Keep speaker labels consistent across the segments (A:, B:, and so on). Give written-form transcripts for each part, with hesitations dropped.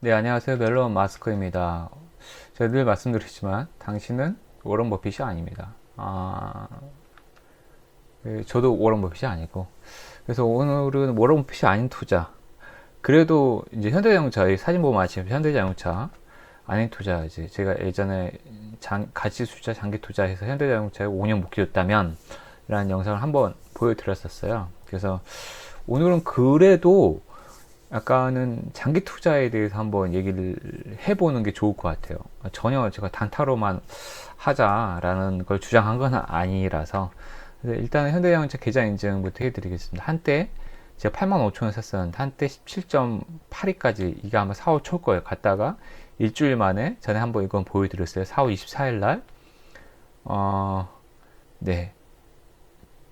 A: 네, 안녕하세요. 멜론 마스크입니다. 제가 늘 말씀드리지만 당신은 워런 버핏이 아닙니다. 저도 워런 버핏이 아니고. 그래서 오늘은 워런 버핏이 아닌 투자. 그래도 이제 현대자동차, 사진 보면 아시죠? 현대자동차 아닌 투자. 이제 제가 예전에 가치 투자, 장기 투자해서 현대자동차에 5년 묶여줬다면 라는 영상을 한번 보여드렸었어요. 그래서 오늘은 그래도 약간은 장기 투자에 대해서 한번 얘기를 해보는 게 좋을 것 같아요. 전혀 제가 단타로만 하자라는 걸 주장한 건 아니라서. 일단은 현대자동차 계좌 인증부터 해드리겠습니다. 한때 제가 85,000원 샀었는데 한때 17.82까지 이게 아마 4월 초일 거예요. 갔다가 일주일 만에 전에 한번 이건 보여드렸어요. 4월 24일 날 네,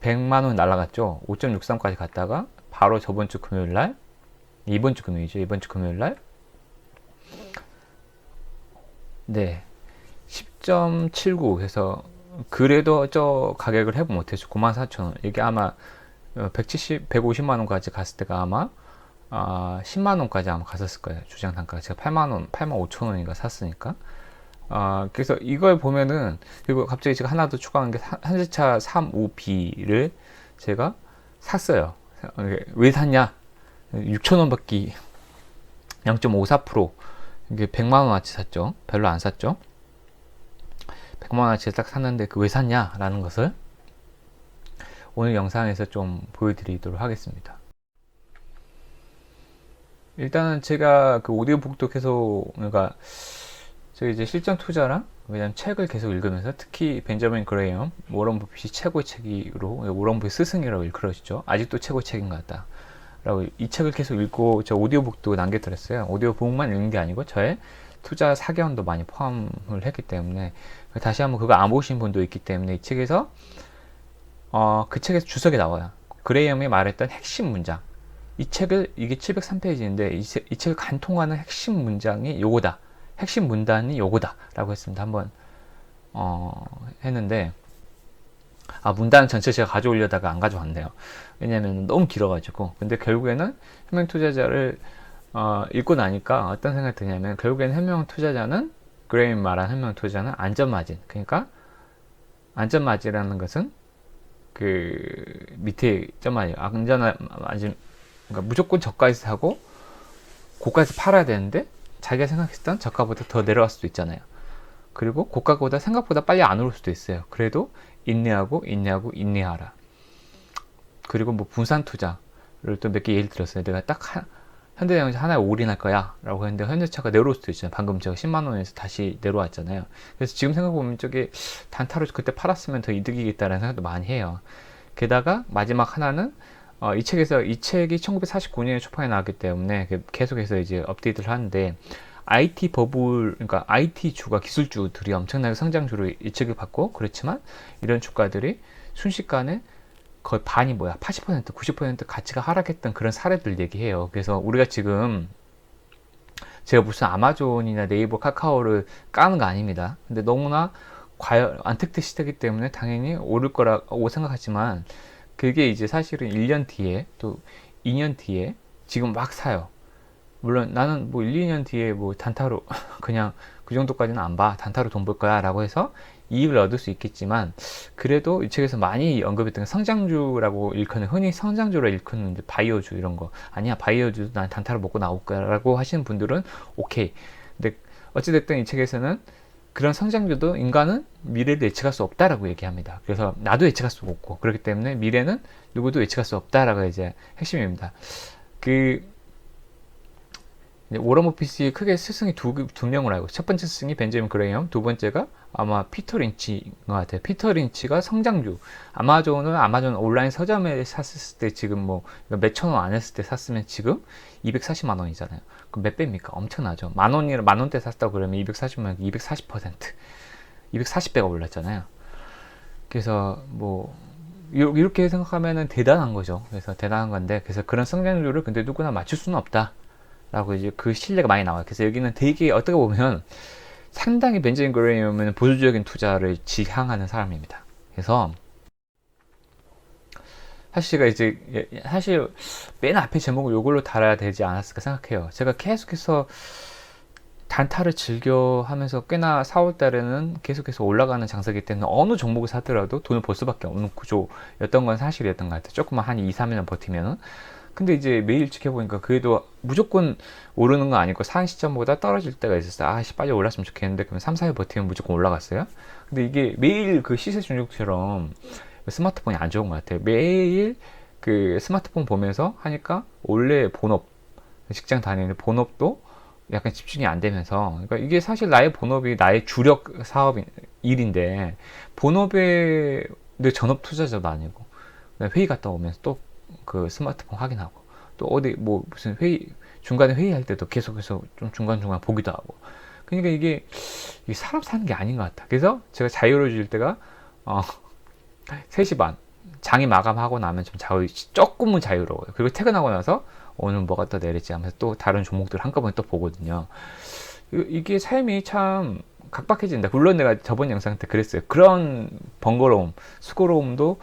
A: 100만원 날라갔죠. 5.63까지 갔다가 바로 저번 주 금요일 날, 이번 주 금요일이죠. 이번 주 금요일 날, 네, 10.79 해서 그래도 저 가격을 해보면 못했죠. 94,000원. 이게 아마 150만원까지 갔을 때가 아마 10만원까지 아마 갔었을 거예요. 주장 단가가. 제가 8만원, 85,000원인가 샀으니까. 그래서 이걸 보면은, 그리고 갑자기 제가 하나 더 추가한 게 현대차 35B를 제가 샀어요. 왜 샀냐? 6,000원 받기 0.54%. 이게 100만원어치 샀죠. 별로 안 샀죠. 100만원어치 딱 샀는데 그 왜 샀냐라는 것을 오늘 영상에서 좀 보여드리도록 하겠습니다. 일단은 제가 그 오디오북도 계속, 그러니까 제가 이제 실전 투자랑 그냥 책을 계속 읽으면서, 특히 벤저민 그레이엄, 워런 버핏이 최고의 책으로, 워런 버핏 스승이라고 일컬어지죠. 아직도 최고의 책인 것 같다 라고 이 책을 계속 읽고, 저 오디오북도 남겨드렸어요. 오디오북만 읽는 게 아니고 저의 투자 사견도 많이 포함을 했기 때문에, 다시 한번 그거 안 보신 분도 있기 때문에, 이 책에서 그 책에서 주석에 나와요. 그레이엄이 말했던 핵심 문장. 이게 703페이지인데 이 책을 간통하는 핵심 문장이 요거다. 핵심 문단이 요거다 라고 했습니다. 한번 했는데, 문단 전체 제가 가져오려다가 안 가져왔네요. 왜냐면 너무 길어가지고. 근데 결국에는 현명 투자자를 읽고 나니까 어떤 생각이 드냐면, 결국에는 현명 투자자는, 그레임 말한 현명 투자자는 안전마진. 그러니까 안전마진이라는 것은 그 밑에 점마진, 안전마진, 그러니까 무조건 저가에서 사고 고가에서 팔아야 되는데, 자기가 생각했던 저가보다 더 내려갈 수도 있잖아요. 그리고 고가보다 생각보다 빨리 안 오를 수도 있어요. 그래도 인내하라. 그리고 뭐 분산 투자를 또 몇 개 예를 들었어요. 내가 딱 현대자동차 하나에 올인할 거야 라고 했는데 현대차가 내려올 수도 있잖아요. 방금 제가 10만원에서 다시 내려왔잖아요. 그래서 지금 생각해보면 저게 단타로 그때 팔았으면 더 이득이겠다라는 생각도 많이 해요. 게다가 마지막 하나는, 이 책이 1949년에 초판에 나왔기 때문에 계속해서 이제 업데이트를 하는데, IT 버블, 그러니까 IT 주가, 기술주들이 엄청나게 성장주로 이 책을 받고, 그렇지만 이런 주가들이 순식간에 거의 반이 80%, 90% 가치가 하락했던 그런 사례들 얘기해요. 그래서 우리가 지금, 제가 무슨 아마존이나 네이버, 카카오를 까는 거 아닙니다. 근데 너무나 안택트 시대이기 때문에 당연히 오를 거라고 생각하지만, 그게 이제 사실은 1년 뒤에, 또 2년 뒤에 지금 막 사요. 물론 나는 뭐 1, 2년 뒤에 뭐 단타로 그냥 그 정도까지는 안 봐. 단타로 돈 벌 거야 라고 해서 이익을 얻을 수 있겠지만, 그래도 이 책에서 많이 언급했던 성장주라고 일컫는, 흔히 성장주로 일컫는 바이오주 이런 거, 아니야 바이오주도 난 단타로 먹고 나올 거야 라고 하시는 분들은 오케이. 근데 어찌됐든 이 책에서는 그런 성장주도 인간은 미래를 예측할 수 없다라고 얘기합니다. 그래서 나도 예측할 수 없고, 그렇기 때문에 미래는 누구도 예측할 수 없다라고 이제 핵심입니다. 워런 버핏이 크게 스승이 두 명을 알고, 첫 번째 스승이 벤저민 그레이엄, 두 번째가 아마 피터 린치인 것 같아요. 피터 린치가 성장주, 아마존 온라인 서점에 샀을 때 지금 뭐 몇천 원 안 했을 때 샀으면 지금 240만 원이잖아요. 그럼 몇 배입니까? 엄청나죠. 만 원대 샀다고 그러면 240만 240%, 240배가 올랐잖아요. 그래서 뭐 이렇게 생각하면은 대단한 거죠. 그래서 대단한 건데, 그래서 그런 성장주를 근데 누구나 맞출 수는 없다 라고 이제 그 신뢰가 많이 나와요. 그래서 여기는 되게 어떻게 보면 상당히 벤저민 그레이엄은 보수적인 투자를 지향하는 사람입니다. 그래서 사실 맨 앞에 제목을 이걸로 달아야 되지 않았을까 생각해요. 제가 계속해서 단타를 즐겨 하면서 꽤나 4월 달에는 계속해서 올라가는 장세기 때문에 어느 종목을 사더라도 돈을 벌 수밖에 없는 구조였던 건 사실이었던 것 같아요. 조금만 한 2, 3년 버티면은. 근데 이제 매일 지켜보니까 그래도 무조건 오르는 건 아니고 상 시점보다 떨어질 때가 있었어요. 아씨, 빨리 올랐으면 좋겠는데 그러면 3, 4일 버티면 무조건 올라갔어요. 근데 이게 매일 그 시세 중독처럼 스마트폰이 안 좋은 것 같아요. 매일 그 스마트폰 보면서 하니까 원래 본업, 직장 다니는 본업도 약간 집중이 안 되면서, 그러니까 이게 사실 나의 본업이 나의 주력 사업 일인데, 본업에 내 전업 투자자도 아니고, 회의 갔다 오면서 또 그 스마트폰 확인하고, 또 어디 뭐 무슨 회의, 중간에 회의할 때도 계속해서 좀 중간중간 보기도 하고. 그러니까 이게 사람 사는 게 아닌 것 같아. 그래서 제가 자유로워질 때가 3시 반, 장이 마감하고 나면 좀 조금은 자유로워요. 그리고 퇴근하고 나서 오늘 뭐가 또 내릴지 하면서 또 다른 종목들 한꺼번에 또 보거든요. 이게 삶이 참 각박해진다. 물론 내가 저번 영상 때 그랬어요. 그런 번거로움, 수고로움도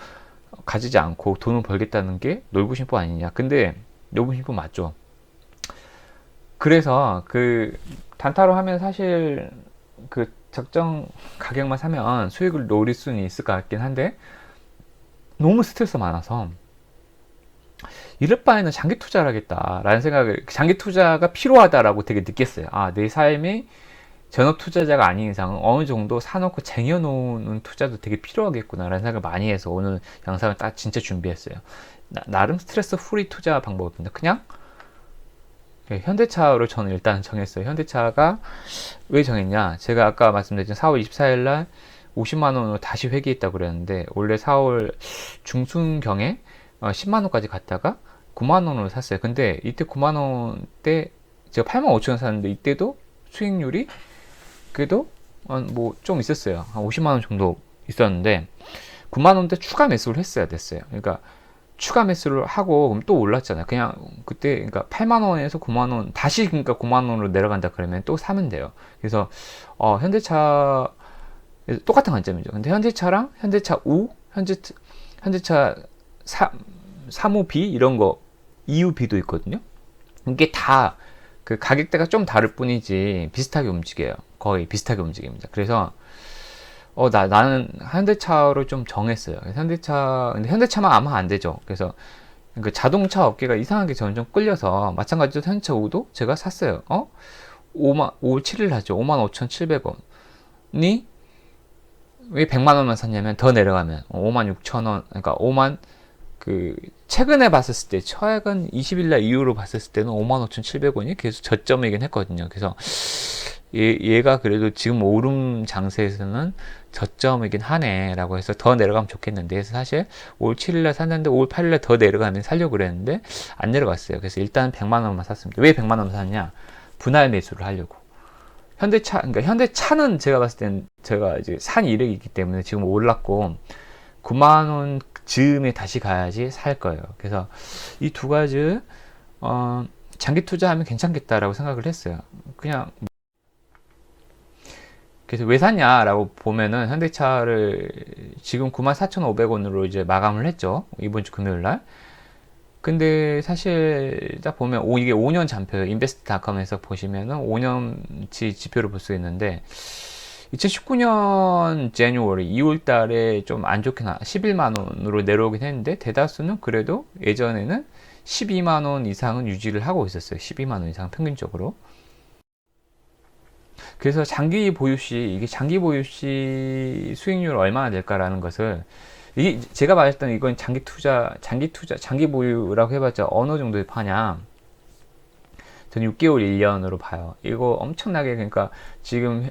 A: 가지지 않고 돈을 벌겠다는 게 놀고싶어 아니냐. 근데 놀고싶어 맞죠. 그래서 그 단타로 하면 사실 그 적정 가격만 사면 수익을 노릴 수는 있을 것 같긴 한데, 너무 스트레스 많아서 이럴 바에는 장기 투자를 하겠다라는 생각을, 장기 투자가 필요하다라고 되게 느꼈어요. 아, 내 삶이 전업 투자자가 아닌 이상은 어느 정도 사놓고 쟁여놓는 투자도 되게 필요하겠구나라는 생각을 많이 해서 오늘 영상을 딱 진짜 준비했어요. 나름 스트레스 프리 투자 방법입니다. 그냥 현대차로 저는 일단 정했어요. 현대차가 왜 정했냐? 제가 아까 말씀드린 4월 24일 날 50만 원으로 다시 회귀했다고 그랬는데, 원래 4월 중순경에 10만 원까지 갔다가 9만 원으로 샀어요. 근데 이때 9만 원 때 제가 8만 5천 원 샀는데, 이때도 수익률이 그래도 뭐 좀 있었어요. 한 50만 원 정도 있었는데 9만 원대 추가 매수를 했어야 됐어요. 그러니까 추가 매수를 하고 그럼 또 올랐잖아요. 그냥 그때 그러니까 8만 원에서 9만 원 다시, 그러니까 9만 원으로 내려간다 그러면 또 사면 돼요. 그래서 현대차 똑같은 관점이죠. 근데 현대차랑 현대차 우, 현대차 사무 B 이런 거 EU B도 있거든요. 이게 다 그 가격대가 좀 다를 뿐이지 비슷하게 움직여요. 거의 비슷하게 움직입니다. 그래서 나는 현대차로 좀 정했어요. 근데 현대차만 아마 안 되죠. 그래서 그 자동차 업계가 이상하게 저는 좀 끌려서, 마찬가지로 현대차 우도 제가 샀어요. 5월 7일 하죠. 55,700원이 왜 100만 원만 샀냐면, 더 내려가면 56,000원, 그러니까 그 최근에 봤을 때, 최근 20일 날 이후로 봤을 때는 55,700원이 계속 저점이긴 했거든요. 그래서 얘가 그래도 지금 오름 장세에서는 저점이긴 하네 라고 해서 더 내려가면 좋겠는데, 그래서 사실 5월 7일날 샀는데 5월 8일날 더 내려가면 살려고 그랬는데 안 내려갔어요. 그래서 일단 100만 원만 샀습니다. 왜 100만 원만 샀냐? 분할 매수를 하려고. 그러니까 현대차는 제가 봤을 땐 제가 이제 산 이력이 있기 때문에 지금 올랐고 9만 원 즈음에 다시 가야지 살 거예요. 그래서 이 두 가지 장기 투자하면 괜찮겠다라고 생각을 했어요. 그냥 그래서 왜 샀냐라고 보면은, 현대차를 지금 94,500원으로 이제 마감을 했죠. 이번 주 금요일 날. 근데 사실 딱 보면 이게 5년 잔표예요. 인베스트닷컴에서 보시면은 5년치 지표를 볼 수 있는데, 2019년 January 2월 달에 좀 안 좋게 11만 원으로 내려오긴 했는데, 대다수는 그래도 예전에는 12만 원 이상은 유지를 하고 있었어요. 12만 원 이상 평균적으로. 그래서 장기 보유 시 수익률 얼마나 될까라는 것을, 이게 제가 말했던 이건 장기 보유라고 해봤자 어느 정도에 파냐. 저는 6개월 1년으로 봐요. 이거 엄청나게, 그러니까 지금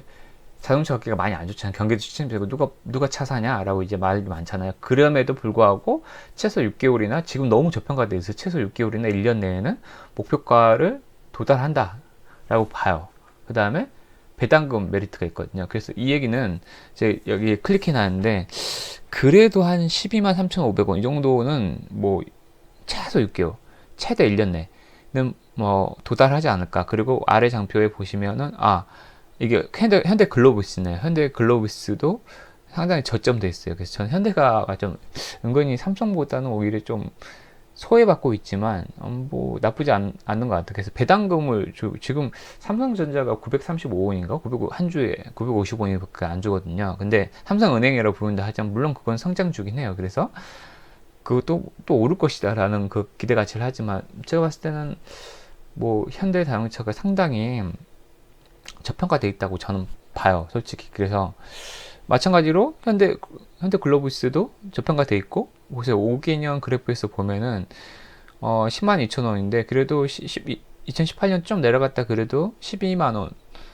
A: 자동차 업계가 많이 안 좋잖아요. 경기도 침체되고 누가 차 사냐라고 이제 말이 많잖아요. 그럼에도 불구하고 최소 6개월이나, 지금 너무 저평가돼 있어서 최소 6개월이나 1년 내에는 목표가를 도달한다라고 봐요. 그 다음에 배당금 메리트가 있거든요. 그래서 이 얘기는 이제 여기 클릭해 놨는데, 그래도 한 123,500원 이 정도는 뭐 최소 6개월, 최대 1년 내는 뭐 도달하지 않을까. 그리고 아래 장표에 보시면은 이게 현대 글로비스네요. 현대 글로비스도 상당히 저점돼 있어요. 그래서 저는 현대가 좀 은근히 삼성보다는 오히려 좀 소외받고 있지만 뭐 나쁘지 않는 것 같아요. 그래서 배당금을 지금 삼성전자가 935원인가 900, 한 주에 950원밖에 안 주거든요. 근데 삼성은행이라고 부른다 하지만 물론 그건 성장주긴 해요. 그래서 그것도 또 오를 것이다라는 그 기대 가치를 하지만 제가 봤을 때는 뭐 현대자동차가 상당히 저평가돼 있다고 저는 봐요, 솔직히. 그래서 마찬가지로 현대글로비스도 저평가돼 있고, 보세요, 5개년 그래프에서 보면은 102,000원인데 그래도 2018년 좀 내려갔다 그래도 12만 원,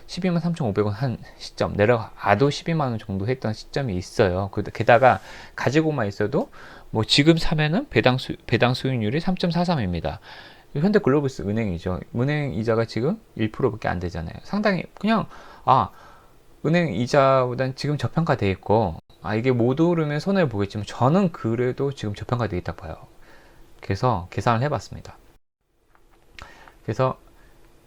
A: 12만 3,500원 한 시점 내려가도 12만 원 정도 했던 시점이 있어요. 게다가 가지고만 있어도 뭐 지금 사면은 배당 수익률이 3.43입니다. 현대글로비스 은행이죠. 은행 이자가 지금 1%밖에 안 되잖아요. 상당히 그냥 은행 이자보단 지금 저평가돼 있고 이게 못 오르면 손해를 보겠지만 저는 그래도 지금 저평가돼 있다고 봐요. 그래서 계산을 해봤습니다. 그래서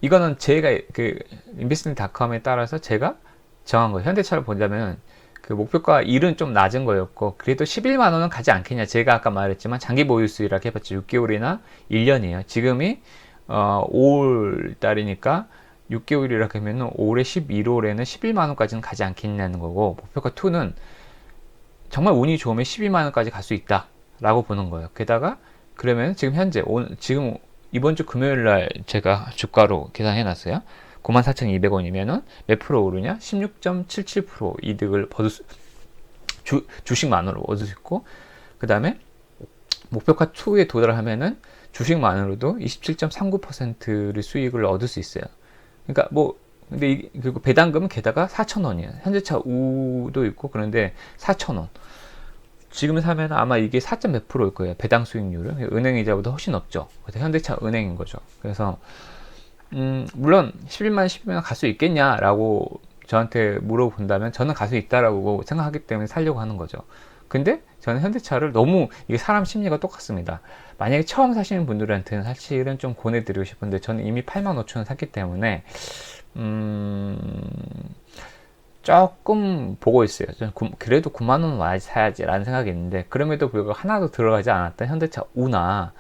A: 이거는 제가 그 인베스트ment닷컴에 따라서 제가 정한 거예요. 현대차를 보자면 그 목표가 1은 좀 낮은 거였고 그래도 11만 원은 가지 않겠냐. 제가 아까 말했지만 장기 보유 수익이라고 해봤죠. 6개월이나 1년이에요. 지금이 5월 달이니까 6개월이라고 하면 올해 11월에는 11만 원까지는 가지 않겠냐는 거고, 목표가 2는 정말 운이 좋으면 12만 원까지 갈 수 있다 라고 보는 거예요. 게다가 그러면 지금 현재 지금 이번 주 금요일 날 제가 주가로 계산해 놨어요. 94,200원이면은 몇 프로 오르냐? 16.77% 이득을 주식만으로 얻을 수 있고, 그 다음에 목표가 2에 도달하면은 주식만으로도 27.39%의 수익을 얻을 수 있어요. 그러니까 근데 그리고 배당금은 게다가 4,000원이에요. 현대차 우도 있고 그런데 4,000원. 지금 사면 아마 이게 4. 몇 프로일 거예요. 배당 수익률은 은행 이자보다 훨씬 높죠. 그래서 현대차 은행인 거죠. 그래서 물론 11만 갈 수 있겠냐라고 저한테 물어본다면 저는 갈 수 있다라고 생각하기 때문에 살려고 하는 거죠. 근데 저는 현대차를 너무, 이게 사람 심리가 똑같습니다. 만약에 처음 사시는 분들한테는 사실은 좀 권해드리고 싶은데 저는 이미 85,000원 샀기 때문에 조금 보고 있어요. 저는 그래도 9만원 와야지 사야지 라는 생각이 있는데, 그럼에도 불구하고 하나도 들어가지 않았던 현대차 우나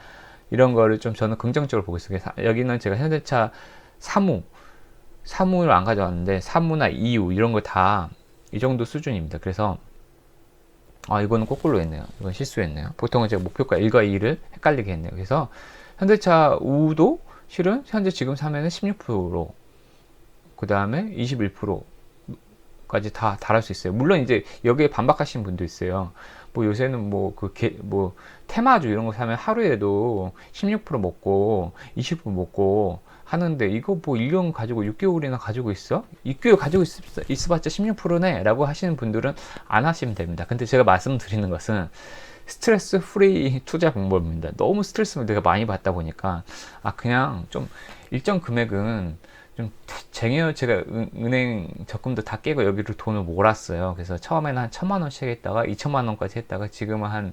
A: 이런 거를 좀 저는 긍정적으로 보고 있어요. 여기는 제가 현대차 사무를 안 가져왔는데 사무나 이유 이런 거 다 이 정도 수준입니다. 그래서 이거는 거꾸로 했네요. 이건 실수했네요. 보통은 제가 목표가 1과 2를 헷갈리게 했네요. 그래서 현대차 우도 실은 현재 지금 사면은 16%, 그 다음에 21%까지 다 달할 수 있어요. 물론 이제 여기에 반박하시는 분도 있어요. 요새는 테마주 이런 거 사면 하루에도 16% 먹고 20% 먹고 하는데 이거 1년 가지고 6개월이나 가지고 있어? 6개월 가지고 있어봤자 16%네 라고 하시는 분들은 안 하시면 됩니다. 근데 제가 말씀드리는 것은 스트레스 프리 투자 방법입니다. 너무 스트레스를 내가 많이 받다 보니까 그냥 좀 일정 금액은 좀 쟁여요. 제가 은행 적금도 다 깨고 여기로 돈을 몰았어요. 그래서 처음에는 한 1,000만 원씩 했다가 2,000만 원까지 했다가 지금은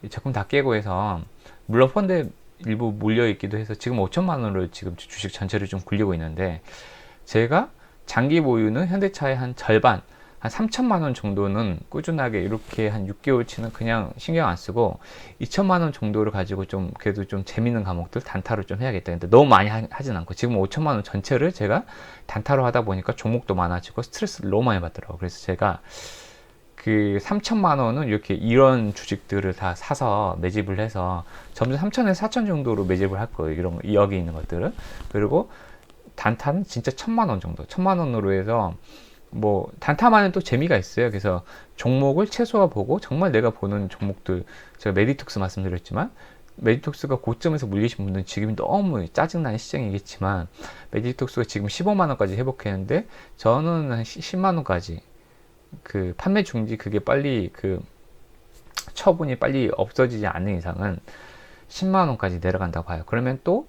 A: 적금 다 깨고 해서, 물론 펀드에 일부 몰려 있기도 해서 지금 5천만 원으로 지금 주식 전체를 좀 굴리고 있는데, 제가 장기 보유는 현대차의 한 절반, 한 3천만 원 정도는 꾸준하게 이렇게 한 6개월치는 그냥 신경 안 쓰고 2천만 원 정도를 가지고 좀 그래도 좀 재밌는 과목들 단타로 좀 해야겠다. 근데 너무 많이 하진 않고 지금 5천만 원 전체를 제가 단타로 하다 보니까 종목도 많아지고 스트레스를 너무 많이 받더라고요. 그래서 제가 그 3천만 원은 이렇게 이런 주식들을 다 사서 매집을 해서 점점 3천에서 4천 정도로 매집을 할 거예요. 이런 여기 있는 것들은. 그리고 단타는 진짜 1,000만 원 정도, 1,000만 원으로 해서 단타만은 또 재미가 있어요. 그래서 종목을 최소화 보고 정말 내가 보는 종목들, 제가 메디톡스 말씀드렸지만 메디톡스가 고점에서 물리신 분들은 지금이 너무 짜증나는 시장이겠지만 메디톡스가 지금 15만 원까지 회복했는데 저는 한 10만 원까지 그 판매 중지 그게 빨리 처분이 빨리 없어지지 않는 이상은 10만 원까지 내려간다고 봐요. 그러면 또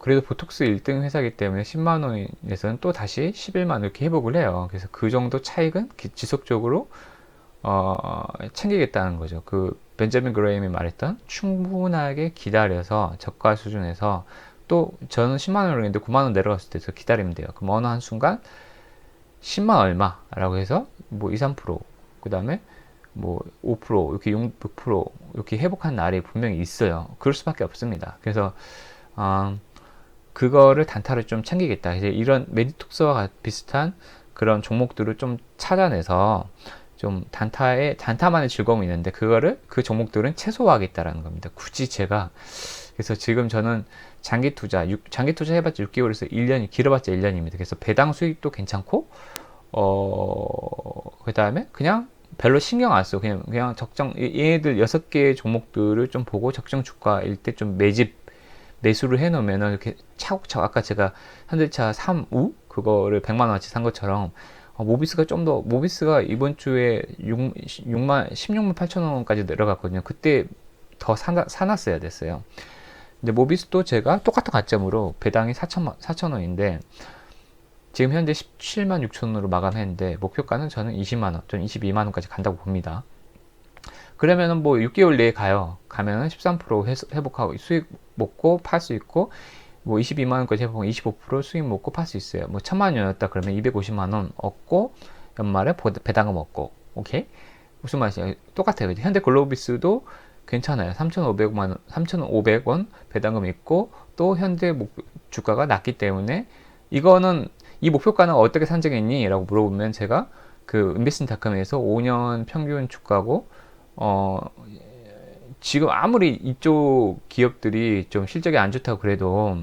A: 그래도 보톡스 1등 회사이기 때문에 10만 원에서는 또 다시 11만 원 이렇게 회복을 해요. 그래서 그 정도 차익은 지속적으로 챙기겠다는 거죠. 벤자민 그레임이 말했던 충분하게 기다려서 저가 수준에서, 또 저는 10만 원으로 했는데 9만 원 내려갔을 때서 기다리면 돼요. 그럼 어느 한순간 10만 얼마라고 해서 2, 3%, 그 다음에 뭐 5% 이렇게 6% 이렇게 회복한 날이 분명히 있어요. 그럴 수밖에 없습니다. 그래서 그거를 단타를 좀 챙기겠다. 이제 이런 메디톡스와 비슷한 그런 종목들을 좀 찾아내서 좀 단타만의 즐거움이 있는데 그 종목들은 최소화하겠다라는 겁니다. 굳이 제가 그래서 지금 저는 장기 투자 해봤자 6개월에서 1년이 길어봤자 1년입니다. 그래서 배당 수익도 괜찮고 그 다음에 그냥 별로 신경 안 쓰고 그냥 적정 얘네들 6개의 종목들을 좀 보고 적정 주가일 때 좀 매수를 해 놓으면은 이렇게 차곡차곡 아까 제가 현대차 3우 그거를 100만 원어치 산 것처럼 모비스가 이번 주에 16만 8천 원까지 내려갔거든요. 그때 더 사놨어야 됐어요. 근데 모비스도 제가 똑같은 가점으로 배당이 4천 원인데 지금 현재 17만 6천 원으로 마감했는데 목표가는 저는 20만 원, 전 22만 원까지 간다고 봅니다. 그러면은 뭐 6개월 내에 가면은 13% 회복하고 수익 먹고 팔 수 있고 뭐 22만 원까지 회복하면 25% 수익 먹고 팔 수 있어요. 뭐 1000만 원이었다 그러면 250만 원 얻고 연말에 배당금 얻고 오케이? 무슨 말이냐? 똑같아요. 현대글로비스도 괜찮아요. 3,500원 배당금 있고 또 현대 주가가 낮기 때문에 이거는 이 목표가는 어떻게 산정했니? 라고 물어보면 제가 그 인베스트닷컴에서 5년 평균 주가고 지금 아무리 이쪽 기업들이 좀 실적이 안 좋다고 그래도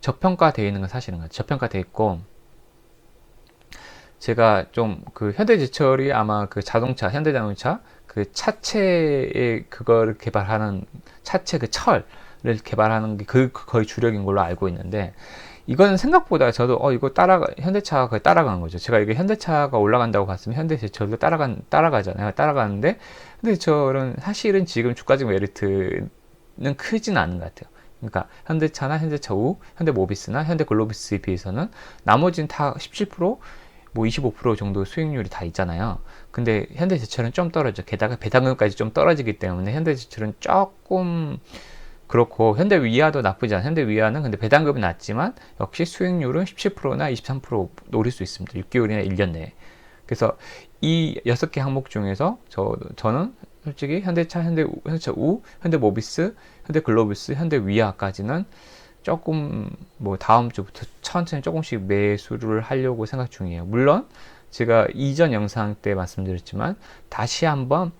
A: 저평가되어 있는 건 사실인 것 같아요. 저평가되어 있고 제가 좀 그 현대제철이 아마 그 현대자동차 그 차체의 그거를 개발하는 차체 그 철을 개발하는 게 거의 주력인 걸로 알고 있는데 이거는 생각보다 저도 이거 현대차가 거의 따라간 거죠. 제가 이게 현대차가 올라간다고 봤으면 현대제철도 따라가잖아요. 따라가는데 현대제철은 사실은 지금 주가적 메리트는 크진 않은 것 같아요. 그러니까 현대차나 현대차 우, 현대모비스나 현대글로비스에 비해서는 나머지는 다 17%, 뭐 25% 정도 수익률이 다 있잖아요. 근데 현대제철은 좀 떨어져. 게다가 배당금까지 좀 떨어지기 때문에 현대제철은 조금 그렇고 현대위아도 나쁘지 않아요. 현대위아는 근데 배당금이 낮지만 역시 수익률은 17%나 23% 노릴 수 있습니다. 6개월이나 1년 내에. 그래서 이 6개 항목 중에서 저는 솔직히 현대차 우, 현대모비스, 현대글로비스, 현대위아까지는 조금 뭐 다음 주부터 천천히 조금씩 매수를 하려고 생각 중이에요. 물론 제가 이전 영상 때 말씀드렸지만 다시 한번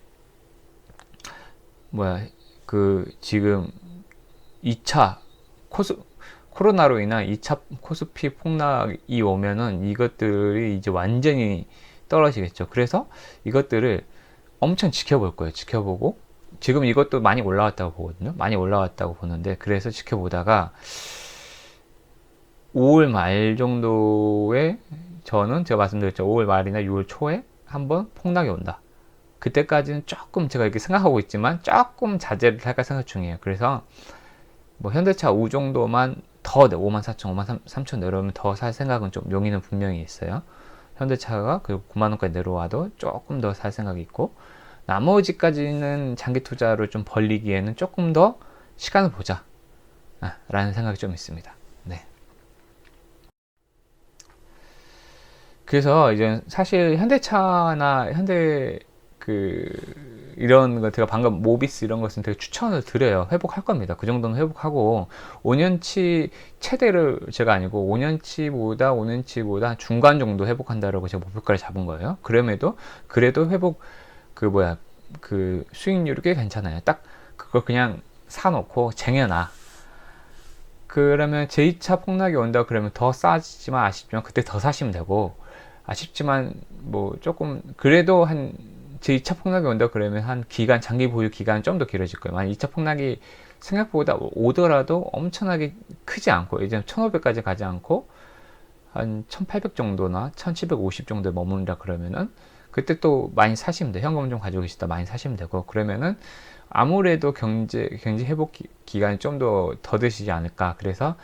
A: 지금 2차 코로나로 인한 2차 코스피 폭락이 오면은 이것들이 이제 완전히 떨어지겠죠. 그래서 이것들을 엄청 지켜볼 거예요. 지켜보고 지금 이것도 많이 올라왔다고 보거든요. 많이 올라왔다고 보는데 그래서 지켜보다가 5월 말 정도에 저는 제가 말씀드렸죠. 5월 말이나 6월 초에 한번 폭락이 온다. 그때까지는 조금 제가 이렇게 생각하고 있지만 조금 자제를 할까 생각 중이에요. 그래서 뭐 현대차 우 정도만 더 54,000, 53,000 내려오면 더 살 생각은 좀 용의는 분명히 있어요. 현대차가 그리고 9만원까지 내려와도 조금 더 살 생각이 있고 나머지까지는 장기 투자로 좀 벌리기에는 조금 더 시간을 보자 라는 생각이 좀 있습니다. 네. 그래서 이제 사실 현대차나 이런 거 제가 방금 모비스 이런 것은 되게 추천을 드려요. 회복할 겁니다. 그 정도는 회복하고 5년치 최대를 제가 아니고 5년치보다 중간 정도 회복한다라고 제가 목표가를 잡은 거예요. 그래도 회복 수익률이 꽤 괜찮아요. 딱 그걸 그냥 사놓고 쟁여놔. 그러면 제2차 폭락이 온다 그러면 더 싸지만 아쉽지만 그때 더 사시면 되고 아쉽지만 뭐 조금 그래도 한 제2차 폭락이 온다 그러면 장기 보유 기간은 좀 더 길어질 거예요. 만약 2차 폭락이 생각보다 오더라도 엄청나게 크지 않고 이제 1500까지 가지 않고 한 1800 정도나 1750 정도에 머문다 그러면은 그때 또 많이 사시면 돼요. 현금 좀 가지고 계시다 많이 사시면 되고 그러면은 아무래도 경제 회복 기간이 좀 더 드시지 않을까. 그래서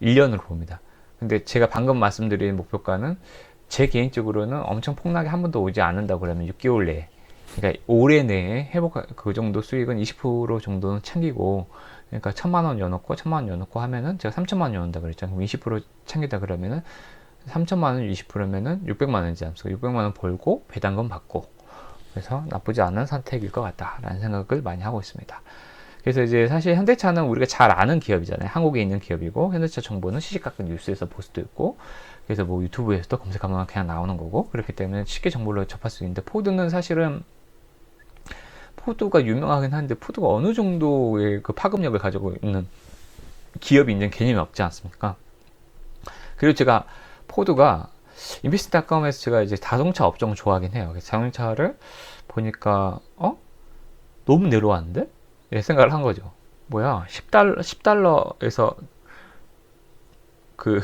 A: 1년으로 봅니다. 근데 제가 방금 말씀드린 목표가는 제 개인적으로는 엄청 폭락이 한 번도 오지 않는다 그러면 6개월 내에 그러니까 올해 내에 그 정도 수익은 20% 정도는 챙기고 그러니까 1000만원 여놓고 하면은 제가 3000만원 여놓는다 그랬죠. 그럼 20% 챙기다 그러면은 3000만원 20%면은 600만원이지 않습니까? 600만원 벌고 배당금 받고 그래서 나쁘지 않은 선택일 것 같다라는 생각을 많이 하고 있습니다. 그래서 이제 사실 현대차는 우리가 잘 아는 기업이잖아요. 한국에 있는 기업이고, 현대차 정보는 시시각각 뉴스에서 볼 수도 있고, 그래서 뭐 유튜브에서도 검색하면 그냥 나오는 거고, 그렇기 때문에 쉽게 정보를 접할 수 있는데, 포드는 사실은 포드가 유명하긴 한데, 포드가 어느 정도의 그 파급력을 가지고 있는 기업인지는 개념이 없지 않습니까? 그리고 제가 포드가 인비스닷컴에서 제가 이제 자동차 업종을 좋아하긴 해요. 그래서 자동차를 보니까 너무 내려왔는데? 예, 생각을 한 거죠. 뭐야, 10달러에서 그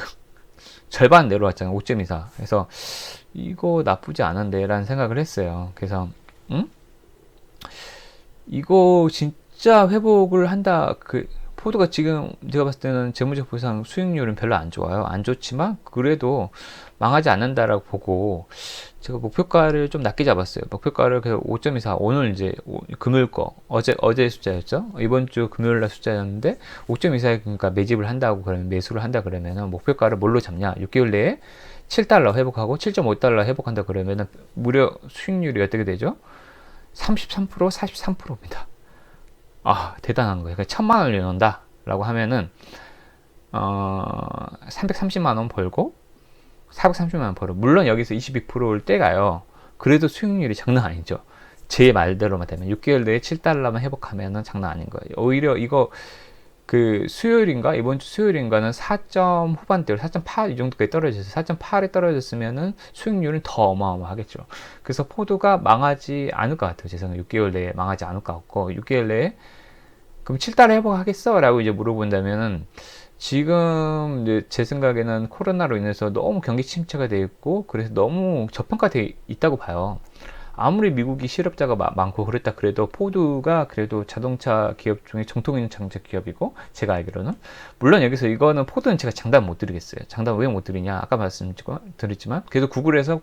A: 절반 내려왔잖아요. 5.24. 그래서 이거 나쁘지 않은데 라는 생각을 했어요. 그래서 이거 진짜 회복을 한다. 포드가 지금 제가 봤을 때는 재무적 보상 수익률은 별로 안 좋아요. 안 좋지만 그래도 망하지 않는다라고 보고 제가 목표가를 좀 낮게 잡았어요. 목표가를 그래서 5.24. 오늘 이제 금요일 거 어제 숫자였죠. 이번 주 금요일 날 숫자였는데 5.24에 그러니까 매집을 한다고 그러면 매수를 한다 그러면은 목표가를 뭘로 잡냐? 6개월 내에 7달러 회복하고 7.5달러 회복한다 그러면은 무려 수익률이 어떻게 되죠? 33%, 43%입니다. 아, 대단한 거예요. 그러니까 1000만 원을 내놓는다 라고 하면은 330만 원 벌고 430만 원 벌어. 물론 여기서 22%를 떼가요. 그래도 수익률이 장난 아니죠. 제 말대로만 되면 6개월 내에 7달러만 회복하면은 장난 아닌 거예요. 오히려 이거 그 수요일인가 이번 주 수요일인가는 4점 후반대로 4.8 이 정도까지 떨어졌어요. 4.8에 떨어졌으면은 수익률은 더 어마어마하겠죠. 그래서 포드가 망하지 않을 것 같아요. 제 생각 6개월 내에 망하지 않을 것 같고 6개월 내에 그럼 7달러 회복하겠어? 라고 이제 물어본다면은 지금 이제 제 생각에는 코로나로 인해서 너무 경기 침체가 돼 있고 그래서 너무 저평가돼 있다고 봐요. 아무리 미국이 실업자가 많고 그랬다 그래도 포드가 그래도 자동차 기업 중에 정통 있는 자동차 기업이고 제가 알기로는 물론 여기서 이거는 포드는 제가 장담 못 드리겠어요. 장담 왜 못 드리냐 아까 말씀드렸지만 그래도 구글에서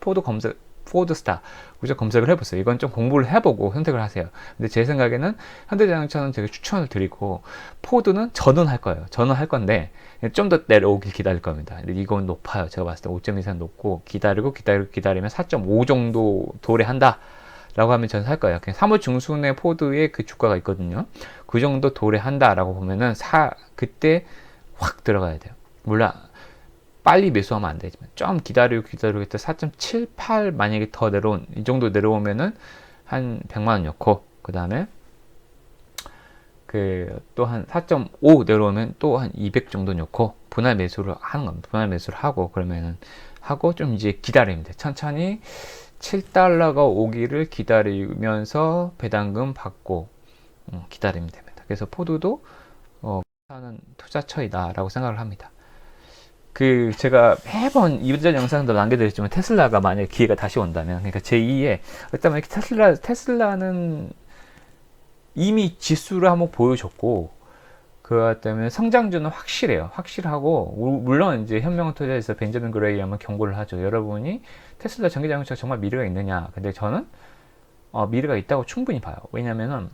A: 포드스타 우선 검색을 해보세요. 이건 좀 공부를 해보고 선택을 하세요. 근데 제 생각에는 현대자동차는 제가 추천을 드리고 포드는 전원할 거예요. 전원할 건데 좀 더 내려오길 기다릴 겁니다. 근데 이건 높아요. 제가 봤을 때 5.24 높고 기다리면 4.5 정도 도래한다 라고 하면 저는 살 거예요. 그냥 3월 중순에 포드의 그 주가가 있거든요. 그 정도 도래한다 라고 보면은 그때 확 들어가야 돼요. 물론 빨리 매수하면 안 되지만 좀 기다리고 4.78 만약에 더 이 정도 내려오면은 한 100만 원 넣고 그 다음에 또 한 4.5 내려오면 또 한 200 정도 넣고 분할 매수를 하는 겁니다. 분할 매수를 하고 그러면은 하고 좀 이제 기다리면 돼. 천천히 7달러가 오기를 기다리면서 배당금 받고 기다리면 됩니다. 그래서 포드도 하는 투자처이다라고 생각을 합니다. 제가 매번 이전 영상도 남겨드렸지만 테슬라가 만약에 기회가 다시 온다면 그러니까 제2의 일단 이렇게 테슬라는 이미 지수를 한번 보여줬고 그것 때문에 성장주는 확실하고 물론 이제 현명한 투자에서 벤저민 그레이엄은 경고를 하죠. 여러분이 테슬라 전기자동차가 정말 미래가 있느냐? 근데 저는 미래가 있다고 충분히 봐요. 왜냐면은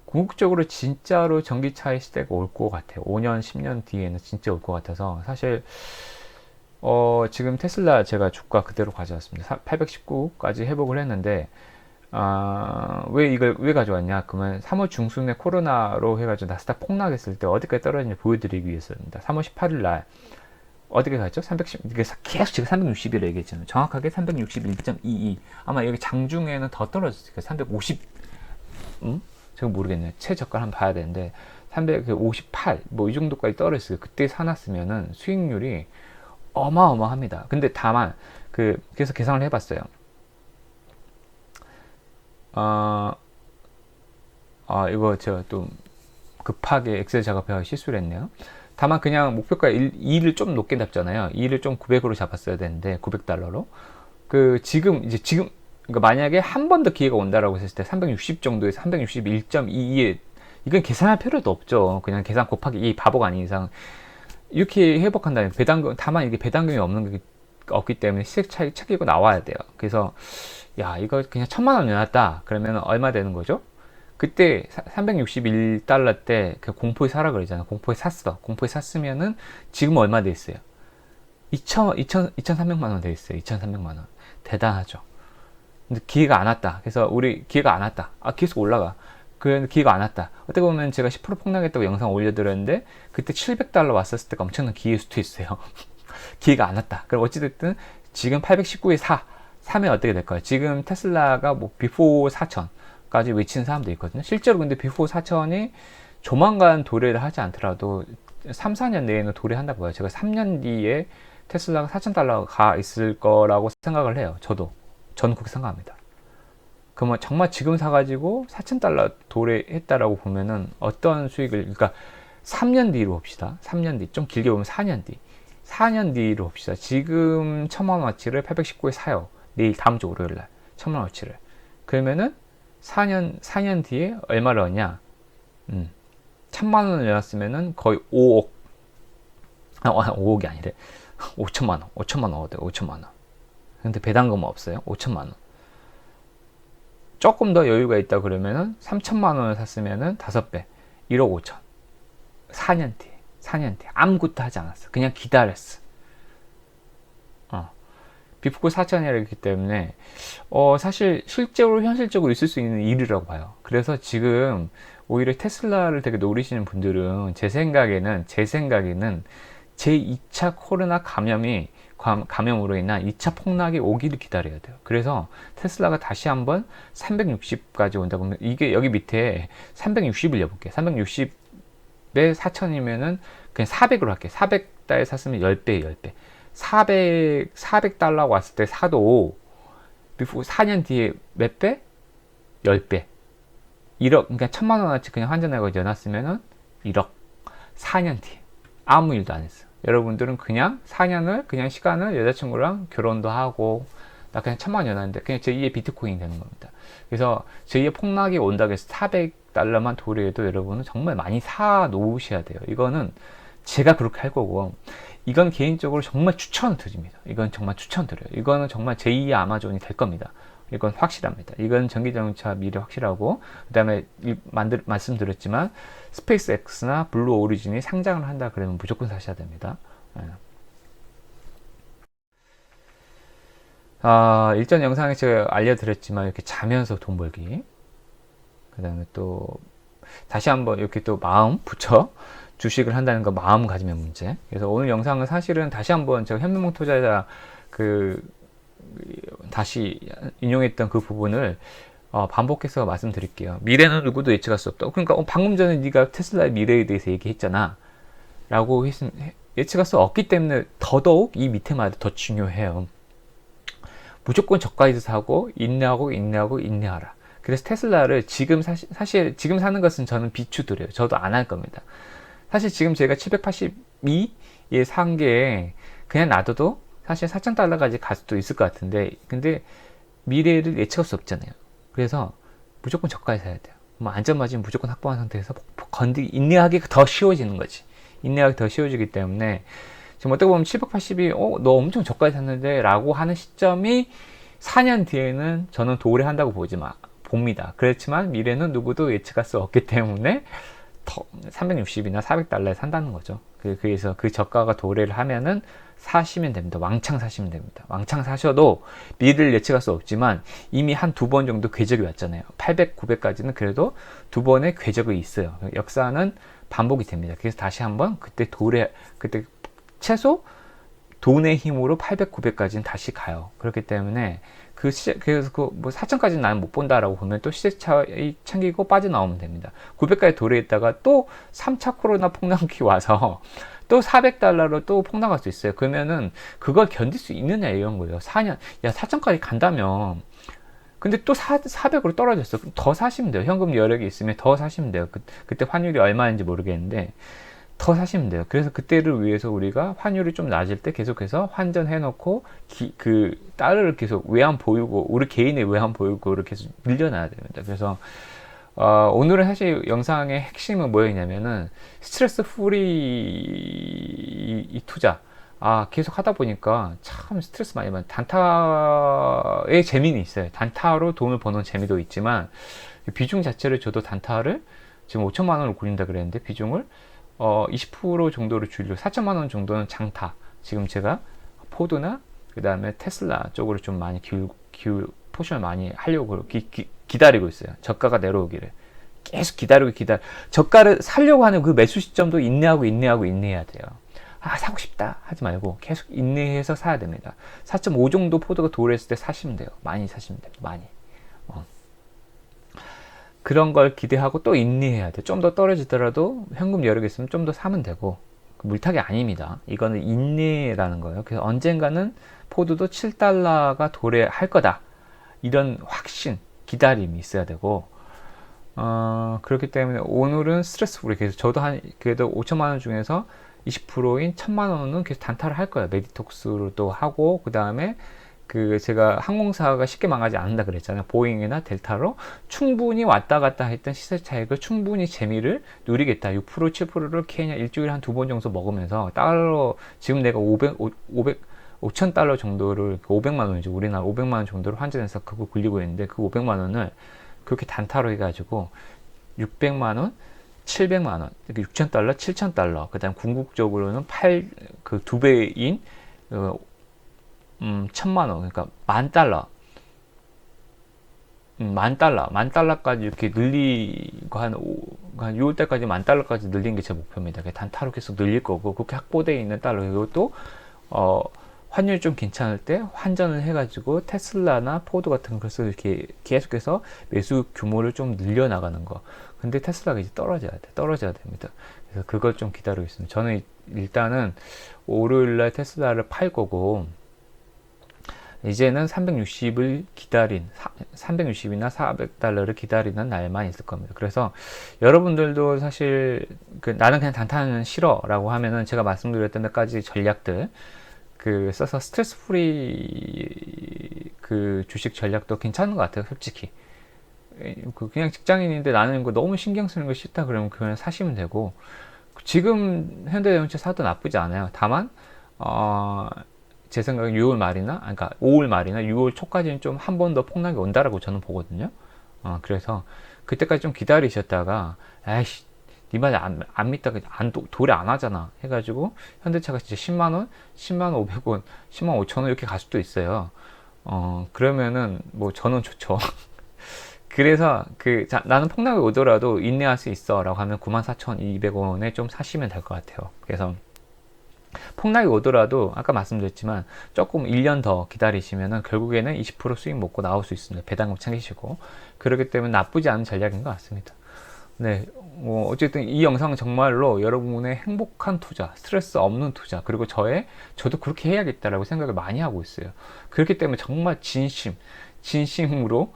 A: 궁극적으로 진짜로 전기차의 시대가 올 것 같아요. 5년, 10년 뒤에는 진짜 올 것 같아서 사실 지금 테슬라 제가 주가 그대로 가져왔습니다. 819까지 회복을 했는데 왜 가져왔냐? 그러면 3월 중순에 코로나로 해가지고 나스닥 폭락했을 때 어디까지 떨어졌는지 보여드리기 위해서입니다. 3월 18일 날 어디까지 갔죠? 310, 계속 제가 360이라 얘기했잖아요. 정확하게 361.22. 아마 여기 장중에는 더 떨어졌으니까 350. 제가 모르겠네요. 최저가 한번 봐야 되는데 358 뭐 이 정도까지 떨어졌어요. 그때 사놨으면은 수익률이 어마어마합니다. 근데 다만 그래서 계산을 해봤어요. 이거 제가 또 급하게 엑셀 작업해서 실수를 했네요. 다만 그냥 목표가 2를 좀 높게 잡잖아요. 2를 좀 900으로 잡았어야 되는데 900달러로 지금 그러니까 만약에 한 번 더 기회가 온다라고 했을 때 360 정도에서 361.22에 이건 계산할 필요도 없죠. 그냥 계산 곱하기 2 바보가 아닌 이상 이렇게 회복한다면 다만 이게 배당금이 없기 때문에 시세 차익 챙기고 나와야 돼요. 그래서 이거 그냥 1000만 원 내놨다 그러면 얼마 되는 거죠? 그때 361달러 때 공포에 사라 그러잖아. 공포에 샀으면은 지금 얼마 돼 있어요? 2300만 원 돼 있어요. 2300만 원. 대단하죠. 근데 기회가 안 왔다. 그래서 우리 기회가 안 왔다. 아, 계속 올라가. 그 기회가 안 왔다. 어떻게 보면 제가 10% 폭락했다고 영상 올려드렸는데 그때 $700 왔었을 때가 엄청난 기회일 수도 있어요. 기회가 안 왔다. 그럼 어찌됐든 지금 819에 사면 어떻게 될까요? 지금 테슬라가 뭐 비포 4천까지 외치는 사람도 있거든요. 실제로 근데 비포 4천이 조만간 도래를 하지 않더라도 3, 4년 내에는 도래한다고 봐요. 제가 3년 뒤에 테슬라가 $4,000가 있을 거라고 생각을 해요. 저는 그렇게 생각합니다. 그러면 정말 지금 사가지고 $4,000 도래했다라고 보면은 어떤 수익을, 그러니까 3년 뒤로 봅시다. 3년 뒤, 좀 길게 보면 4년 뒤. 4년 뒤로 봅시다. 지금 1,000만원어치를 819에 사요. 내일 다음 주 월요일날 1,000만원어치를. 그러면은 4년 뒤에 얼마를 얻냐? 1,000만원을 내놨으면은 거의 5억. 5억이 아니래. 5천만원. 5천만원 얻어요. 5천만원. 근데 배당금은 없어요. 5천만원. 조금 더 여유가 있다 그러면은 3천만원을 샀으면은 5배. 1억 5천. 4년 뒤에. 아무것도 하지 않았어. 그냥 기다렸어. 비프고 4천이라기 때문에, 사실 실제로 현실적으로 있을 수 있는 일이라고 봐요. 그래서 지금 오히려 테슬라를 되게 노리시는 분들은 제 생각에는 제2차 코로나 감염으로 인한 2차 폭락이 오기를 기다려야 돼요. 그래서 테슬라가 다시 한번 360까지 온다고 하면, 이게 여기 밑에 360을 여볼게요. 360에 4천이면은 그냥 400으로 할게요. 400달에 샀으면 10배. 400달러 왔을 때 사도 4년 뒤에 몇 배? 10배. 1억, 그러니까 1,000만원어치 그냥 환전하고 넣어놨으면은 1억. 4년 뒤에. 아무 일도 안 했어. 여러분들은 그냥 4년을, 그냥 시간을 여자친구랑 결혼도 하고, 나 그냥 1,000만원 넣어놨는데, 그냥 제2의 비트코인이 되는 겁니다. 그래서 제2의 폭락이 온다고 해서 400달러만 도래해도 여러분은 정말 많이 사 놓으셔야 돼요. 이거는 제가 그렇게 할 거고, 이건 개인적으로 정말 추천드립니다. 이건 정말 추천드려요. 이거는 정말 제2의 아마존이 될 겁니다. 이건 확실합니다. 이건 전기자동차 미래 확실하고, 그 다음에 말씀드렸지만 스페이스X나 블루 오리진이 상장을 한다 그러면 무조건 사셔야 됩니다. 일전 영상에 제가 알려드렸지만 이렇게 자면서 돈 벌기, 그 다음에 또 다시 한번 이렇게 또 마음 붙여 주식을 한다는 거, 마음가짐의 문제. 그래서 오늘 영상은 사실은 다시 한번 제가 현명한 투자자 다시 인용했던 그 부분을 반복해서 말씀드릴게요. 미래는 누구도 예측할 수 없다. 그러니까 방금 전에 네가 테슬라의 미래에 대해서 얘기했잖아 라고 예측할 수 없기 때문에 더더욱 이 밑에 말이 더 중요해요. 무조건 저가에서 사고 인내하라. 그래서 테슬라를 지금 사실 지금 사는 것은 저는 비추드려요. 저도 안 할 겁니다. 사실 지금 제가 782에 산 게 그냥 놔둬도 사실 4,000달러까지 갈 수도 있을 것 같은데, 근데 미래를 예측할 수 없잖아요. 그래서 무조건 저가에 사야 돼요. 뭐 안전마진 무조건 확보한 상태에서 인내하기 더 쉬워지는 거지. 인내하기 더 쉬워지기 때문에 지금 어떻게 보면 780이 너 엄청 저가에 샀는데 라고 하는 시점이 4년 뒤에는 저는 도래한다고 봅니다. 그렇지만 미래는 누구도 예측할 수 없기 때문에 360이나 400달러에 산다는 거죠. 그래서 그 저가가 도래를 하면은 사시면 됩니다. 왕창 사시면 됩니다. 왕창 사셔도 미래를 예측할 수 없지만 이미 한 두 번 정도 궤적이 왔잖아요. 800, 900까지는 그래도 두 번의 궤적이 있어요. 역사는 반복이 됩니다. 그래서 다시 한번 그때 최소 돈의 힘으로 800, 900까지는 다시 가요. 그렇기 때문에 그래서 뭐 4천까지는 나는 못 본다라고 보면 또 시세 차익 챙기고 빠져나오면 됩니다. 900까지 도래했다가 또 3차 코로나 폭락기 와서 또 400달러로 또 폭락할 수 있어요. 그러면은 그걸 견딜 수 있느냐 이런 거예요. 4년, 야 4천까지 간다면, 근데 또 400으로 떨어졌어. 그럼 더 사시면 돼요. 현금 여력이 있으면 더 사시면 돼요. 그때 환율이 얼마인지 모르겠는데 더 사시면 돼요. 그래서 그때를 위해서 우리가 환율이 좀 낮을 때 계속해서 환전해 놓고 달러를 계속 우리 개인의 외환 보유고를 계속 늘려놔야 됩니다. 그래서 오늘은 사실 영상의 핵심은 뭐였냐면은 스트레스 프리 이 투자. 계속 하다 보니까 참 스트레스 많이 받는, 단타의 재미는 있어요. 단타로 돈을 버는 재미도 있지만 비중 자체를 저도 단타를 지금 5천만 원을 굴린다 그랬는데 비중을 20% 정도로 줄이고 4천만 원 정도는 장타. 지금 제가 포드나 그 다음에 테슬라 쪽으로 좀 많이 포션을 많이 하려고 기다리고 있어요. 저가가 내려오기를. 계속 저가를 사려고 하는 그 매수 시점도 인내해야 돼요. 사고 싶다 하지 말고 계속 인내해서 사야 됩니다. 4.5 정도 포드가 도래했을 때 사시면 돼요. 많이 사시면 됩니다. 많이. 그런 걸 기대하고 또 인내해야 돼. 좀 더 떨어지더라도 현금 여력이 있으면 좀 더 사면 되고, 물타기 아닙니다. 이거는 인내라는 거예요. 그래서 언젠가는 포드도 7달러가 도래할 거다. 이런 확신, 기다림이 있어야 되고, 그렇기 때문에 오늘은 스트레스 프리. 그래서 저도 그래도 5천만 원 중에서 20%인 1,000만 원은 계속 단타를 할 거예요. 메디톡스로 또 하고, 그 다음에 제가 항공사가 쉽게 망하지 않는다 그랬잖아요. 보잉이나 델타로 충분히 왔다 갔다 했던 시세 차익을 충분히 재미를 누리겠다. 6%, 7%를 그냥 일주일에 한 2번 정도 먹으면서 달러, 지금 내가 5,000달러 정도를, 500만 원이죠. 우리나라 500만 원 정도를 환전해서 그거 굴리고 있는데, 그 500만 원을 그렇게 단타로 해가지고 600만 원, 700만 원, 6,000달러, 7,000달러, 그 다음 궁극적으로는 그 2배인 1,000만 원, 그러니까 10,000달러, 10,000달러까지 이렇게 늘리고 한 6월달까지 10,000달러까지 늘리는 게 제 목표입니다. 단타로 계속 늘릴 거고, 그렇게 확보되어 있는 달러, 그리고 또 환율이 좀 괜찮을 때 환전을 해가지고 테슬라나 포드 같은 것을 이렇게 계속해서 매수 규모를 좀 늘려나가는 거. 근데 테슬라가 이제 떨어져야 됩니다. 그래서 그걸 좀 기다리고 있습니다. 저는 일단은 월요일날 테슬라를 팔 거고, 이제는 360을 360이나 400달러를 기다리는 날만 있을 겁니다. 그래서 여러분들도 사실 나는 그냥 단타는 싫어 라고 하면은 제가 말씀드렸던 몇 가지 전략들 써서 스트레스 프리 주식 전략도 괜찮은 것 같아요. 솔직히 그냥 직장인인데 나는 이거 너무 신경 쓰는 거 싫다 그러면 그냥 사시면 되고, 지금 현대자동차 사도 나쁘지 않아요. 다만 제 생각엔 6월 말이나, 그러니까 5월 말이나 6월 초까지는 좀 한 번 더 폭락이 온다라고 저는 보거든요. 그래서 그때까지 좀 기다리셨다가, 에이씨, 니 말 안 믿다가 도래 안 하잖아 해가지고 현대차가 진짜 10만원, 10만 500원, 10만 5천원 이렇게 갈 수도 있어요. 그러면은 뭐 저는 좋죠. 그래서 나는 폭락이 오더라도 인내할 수 있어 라고 하면 94,200원에 좀 사시면 될 것 같아요. 그래서 폭락이 오더라도 아까 말씀드렸지만 조금 1년 더 기다리시면은 결국에는 20% 수익 먹고 나올 수 있습니다. 배당금 챙기시고. 그렇기 때문에 나쁘지 않은 전략인 것 같습니다. 네, 어쨌든 이 영상은 정말로 여러분의 행복한 투자, 스트레스 없는 투자, 그리고 저도 그렇게 해야겠다라고 생각을 많이 하고 있어요. 그렇기 때문에 정말 진심으로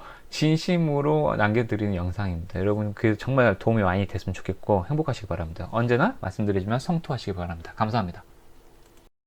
A: 남겨드리는 영상입니다. 여러분 정말 도움이 많이 됐으면 좋겠고 행복하시기 바랍니다. 언제나 말씀드리지만 성투하시기 바랍니다. 감사합니다.